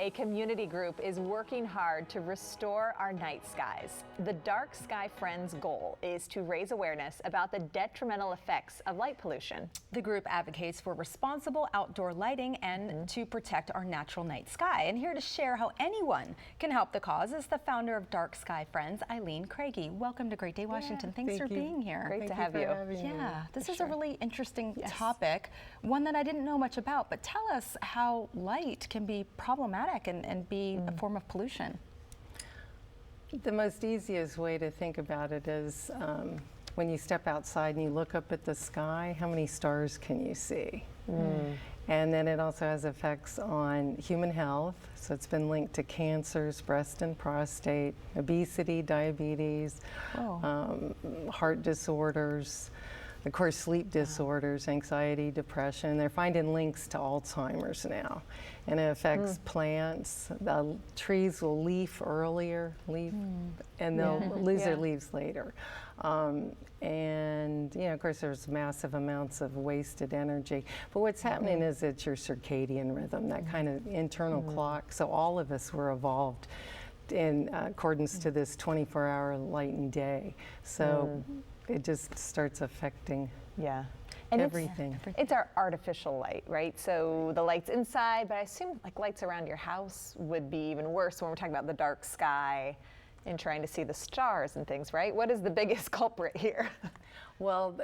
a community group is working hard to restore our night skies. The Dark Sky Friends goal is to raise awareness about the detrimental effects of light pollution. The group advocates for responsible outdoor lighting and to protect our natural night sky. And here to share how anyone can help the cause is the founder of Dark Sky Friends, Eileen Kragie. Welcome to Great Day, Washington. Thanks for being here. Great to have you. Yeah, this is a really interesting topic, one that I didn't know much about, but tell us how light can be problematic and be a form of pollution. The most easiest way to think about it is when you step outside and you look up at the sky, how many stars can you see? And then it also has effects on human health. So it's been linked to cancers, breast and prostate, obesity, diabetes, heart disorders, of course, sleep disorders, anxiety, depression. They're finding links to Alzheimer's now. And it affects plants. The trees will leaf earlier, and they'll lose their leaves later. And you know, of course, there's massive amounts of wasted energy. But what's happening is it's your circadian rhythm, that kind of internal clock. So all of us were evolved in accordance to this 24-hour light and day. So it just starts affecting everything. It's our artificial light, right? So the lights inside, but I assume like lights around your house would be even worse when we're talking about the dark sky and trying to see the stars and things, right? What is the biggest culprit here? Well,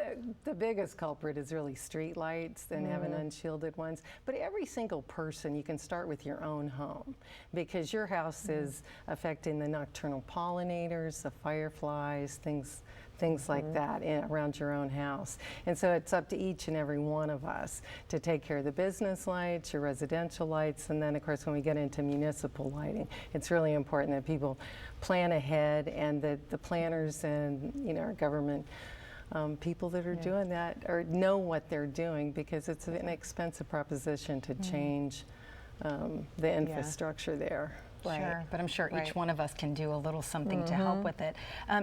the biggest culprit is really street lights and having unshielded ones. But every single person, you can start with your own home because your house is affecting the nocturnal pollinators, the fireflies, things like that around your own house. And so it's up to each and every one of us to take care of the business lights, your residential lights, and then of course when we get into municipal lighting, it's really important that people plan ahead and that the planners and our government people that are doing that or know what they're doing, because it's an expensive proposition to change the infrastructure there. Sure, but I'm sure each one of us can do a little something to help with it.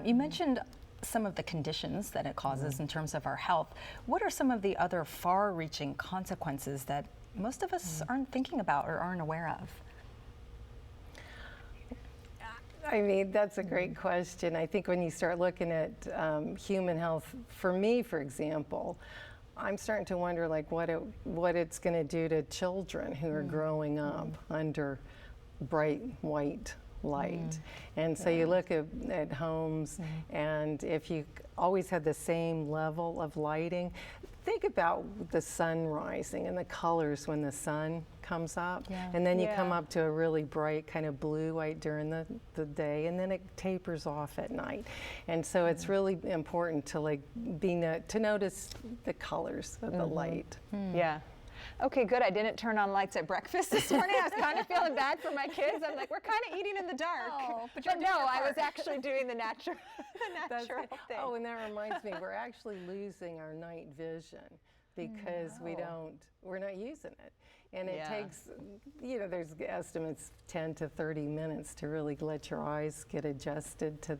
You mentioned some of the conditions that it causes in terms of our health. What are some of the other far-reaching consequences that most of us aren't thinking about or aren't aware of? I mean, that's a great question. I think when you start looking at human health, for me, for example, I'm starting to wonder like what it's going to do to children who are growing up under bright white light. And so you look at homes, and if you always had the same level of lighting, think about the sun rising and the colors when the sun comes up, and then you come up to a really bright kind of blue white during the day, and then it tapers off at night. And so it's really important to to notice the colors of the light. Okay, good. I didn't turn on lights at breakfast this morning. I was kind of feeling bad for my kids. I'm like, we're kind of eating in the dark. But no, I was actually doing the natural thing. Oh, and that reminds me, we're actually losing our night vision because we're not using it. And it takes, there's estimates 10 to 30 minutes to really let your eyes get adjusted to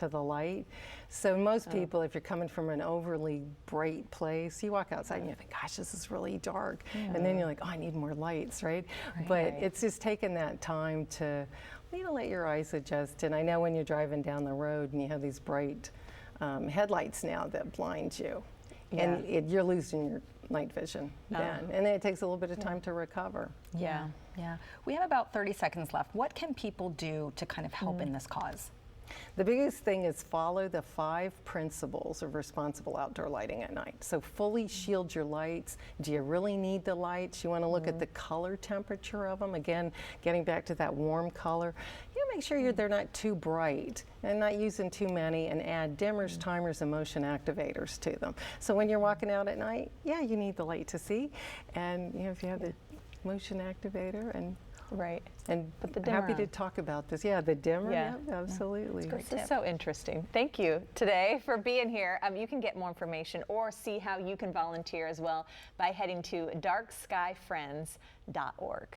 the light. So most people, if you're coming from an overly bright place, you walk outside and you think, gosh, this is really dark. And then you're like, oh, I need more lights, right? But it's just taking that time to, let your eyes adjust. And I know when you're driving down the road and you have these bright headlights now that blind you, and you're losing your night vision then. And then it takes a little bit of time to recover. Yeah. We have about 30 seconds left. What can people do to kind of help in this cause? The biggest thing is follow the 5 principles of responsible outdoor lighting at night. So fully shield your lights. Do you really need the lights? You want to look at the color temperature of them. Again, getting back to that warm color. Make sure they're not too bright and not using too many, and add dimmers, timers, and motion activators to them. So when you're walking out at night, you need the light to see. And if you have the motion activator and Put the dimmer happy on. to talk about this. The dimmer, absolutely. This is so interesting. Thank you today for being here. You can get more information or see how you can volunteer as well by heading to darkskyfriends.org.